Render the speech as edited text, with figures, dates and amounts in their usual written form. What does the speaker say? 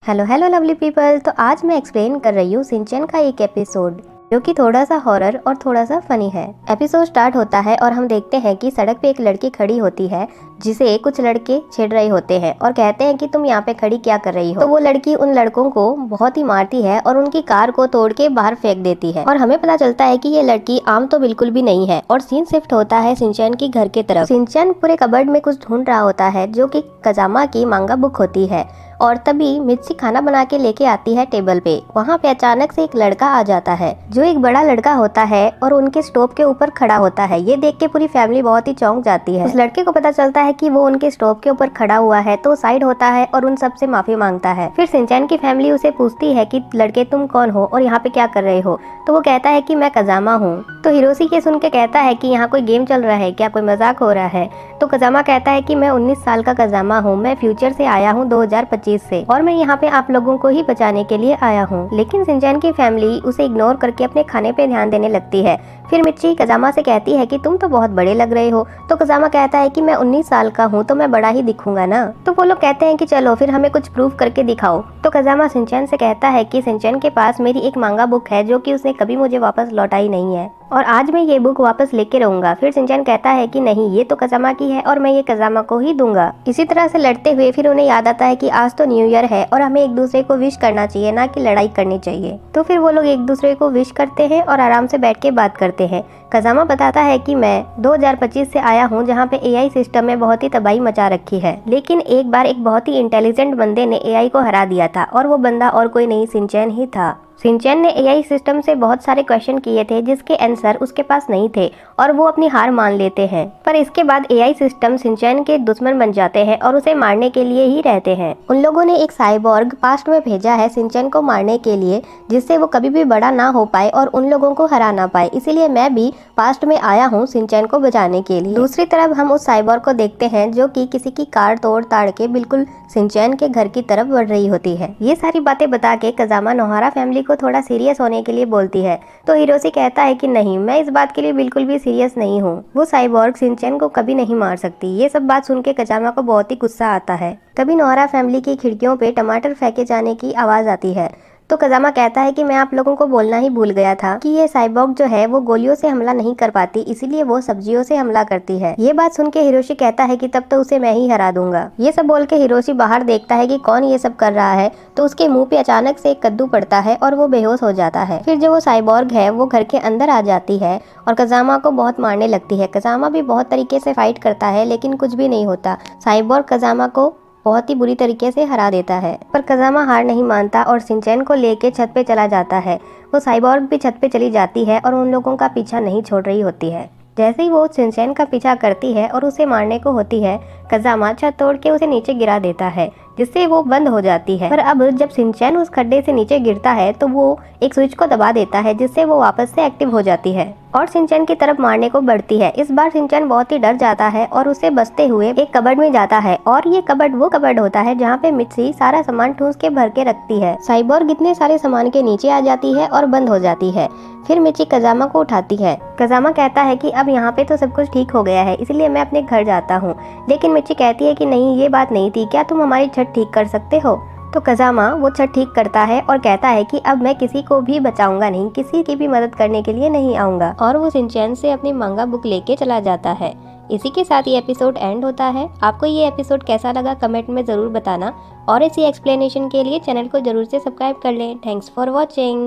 Hello hello lovely people. तो आज मैं एक्सप्लेन कर रही हूँ सिंचैन का एक एपिसोड जो कि थोड़ा सा हॉरर और थोड़ा सा फनी है। एपिसोड स्टार्ट होता है और हम देखते हैं कि सड़क पे एक लड़की खड़ी होती है जिसे कुछ लड़के छेड़ रहे होते हैं और कहते हैं कि तुम यहाँ पे खड़ी क्या कर रही हो। तो वो लड़की उन लड़कों को बहुत ही मारती है और उनकी कार को तोड़ के बाहर फेंक देती है और हमें पता चलता है कि ये लड़की आम तो बिल्कुल भी नहीं है। और सीन शिफ्ट होता है सिंचैन की घर की तरफ। सिंचैन पूरे कबर्ड में कुछ ढूंढ रहा होता है जो कि कजामा की मांगा बुक होती है और तभी मिर्ची खाना बना के लेके आती है टेबल पे। वहाँ पे अचानक से एक लड़का आ जाता है जो एक बड़ा लड़का होता है और उनके स्टोव के ऊपर खड़ा होता है। ये देख के पूरी फैमिली बहुत ही चौंक जाती है। उस लड़के को पता चलता है कि वो उनके स्टोव के ऊपर खड़ा हुआ है तो साइड होता है और उन सबसे माफी मांगता है। फिर सिंचैन की फैमिली उसे पूछती है कि लड़के तुम कौन हो और यहाँ पे क्या कर रहे हो। तो वो कहता है कि मैं कजामा हूँ। तो हिरोशी ये सुन के कहता है कि यहाँ कोई गेम चल रहा है क्या, कोई मजाक हो रहा है। तो कजामा कहता है कि मैं 19 साल का कजामा हूँ, मैं फ्यूचर से आया हूँ 2025 से और मैं यहाँ पे आप लोगों को ही बचाने के लिए आया हूँ। लेकिन सिंचैन की फैमिली उसे इग्नोर करके अपने खाने पे ध्यान देने लगती है। फिर मिर्ची कजामा से कहती है कि तुम तो बहुत बड़े लग रहे हो। तो कजामा कहता है कि मैं 19 साल का हूँ तो मैं बड़ा ही दिखूंगा ना। तो वो लोग कहते हैं कि चलो फिर हमें कुछ प्रूफ करके दिखाओ। तो कजामा सिंचैन से कहता है कि सिंचैन के पास मेरी एक मांगा बुक है जो कि उसने कभी मुझे वापस लौटाई नहीं है और आज मैं ये बुक वापस लेके रहूंगा। फिर सिंचैन कहता है कि नहीं, ये तो कजामा की है और मैं ये कजामा को ही दूंगा। इसी तरह से लड़ते हुए फिर उन्हें याद आता है कि आज तो न्यू ईयर है और हमें एक दूसरे को विश करना चाहिए, ना कि लड़ाई करनी चाहिए। तो फिर वो लोग एक दूसरे को विश करते हैं और आराम से बैठ के बात करते हैं। कजामा बताता है कि मैं 2025 से आया हूँ जहाँ पे एआई सिस्टम में बहुत ही तबाही मचा रखी है, लेकिन एक बार एक बहुत ही इंटेलिजेंट बंदे ने एआई को हरा दिया था और वो बंदा और कोई नहीं, सिंचैन ही था। सिंचैन ने एआई सिस्टम से बहुत सारे क्वेश्चन किए थे जिसके आंसर उसके पास नहीं थे और वो अपनी हार मान लेते हैं। पर इसके बाद एआई सिस्टम सिंचैन के दुश्मन बन जाते हैं और उसे मारने के लिए ही रहते हैं। उन लोगों ने एक साइबॉर्ग पास्ट में भेजा है सिंचैन को मारने के लिए, जिससे वो कभी भी बड़ा ना हो पाए और उन लोगों को हरा ना पाए। इसीलिए मैं भी पास्ट में आया हूँ सिंचैन को बचाने के लिए। दूसरी तरफ हम उस साइबॉर्ग को देखते हैं जो कि किसी की कार तोड़ ताड़ के बिल्कुल सिंचैन के घर की तरफ बढ़ रही होती है। ये सारी बातें बता के कजामा नोहारा फैमिली को थोड़ा सीरियस होने के लिए बोलती है। तो हिरोशी कहता है कि नहीं, मैं इस बात के लिए बिल्कुल भी सीरियस नहीं हूँ। वो साइबॉर्ग सिंचैन को कभी नहीं मार सकती। ये सब बात सुन के कजामा को बहुत ही गुस्सा आता है। तभी नोहारा फैमिली की खिड़कियों पे टमाटर फेंके जाने की आवाज आती है। तो कजामा कहता है कि मैं आप लोगों को बोलना ही भूल गया था कि ये साइबॉर्ग जो है वो गोलियों से हमला नहीं कर पाती, इसीलिए वो सब्जियों से हमला करती है। ये बात सुन के हिरोशी कहता है कि तब तो उसे मैं ही हरा दूंगा। ये सब बोल के हिरोशी बाहर देखता है कि कौन ये सब कर रहा है। तो उसके मुंह पे अचानक से एक कद्दू पड़ता है और वो बेहोश हो जाता है। फिर जो वो साइबॉर्ग है वो घर के अंदर आ जाती है और कजामा को बहुत मारने लगती है। कजामा भी बहुत तरीके से फाइट करता है लेकिन कुछ भी नहीं होता। साइबॉर्ग कजामा को बहुत ही बुरी तरीके से हरा देता है। पर कजामा हार नहीं मानता और सिंचैन को लेके छत पे चला जाता है। वो साइबॉर्ग भी छत पे चली जाती है और उन लोगों का पीछा नहीं छोड़ रही होती है। जैसे ही वो सिंचैन का पीछा करती है और उसे मारने को होती है, कजामा छत तोड़ के उसे नीचे गिरा देता है जिससे वो बंद हो जाती है। पर अब जब सिंचैन उस खड्डे से नीचे गिरता है तो वो एक स्विच को दबा देता है जिससे वो वापस से एक्टिव हो जाती है और सिंचैन की तरफ मारने को बढ़ती है। इस बार सिंचैन बहुत ही डर जाता है और उसे बचते हुए एक कबर्ड में जाता है और ये कबर्ड वो कबर्ड होता है जहाँ पे मिर्ची सारा सामान ठूस के भर के रखती है। साइबॉर्ग इतने सारे सामान के नीचे आ जाती है और बंद हो जाती है। फिर मिर्ची कजामा को उठाती है। कजामा कहता है कि अब यहाँ पे तो सब कुछ ठीक हो गया है, इसलिए मैं अपने घर जाता हूँ। लेकिन मिर्ची कहती है कि नहीं, ये बात नहीं थी, क्या तुम हमारी छत ठीक कर सकते हो। तो कजामा वो छत ठीक करता है और कहता है कि अब मैं किसी को भी बचाऊंगा नहीं, किसी की भी मदद करने के लिए नहीं आऊंगा। और वो सिंचैन से अपनी मांगा बुक लेके चला जाता है। इसी के साथ ये एपिसोड एंड होता है। आपको ये एपिसोड कैसा लगा कमेंट में ज़रूर बताना और इसी एक्सप्लेनेशन के लिए चैनल को ज़रूर से सब्सक्राइब कर लें। Thanks for watching.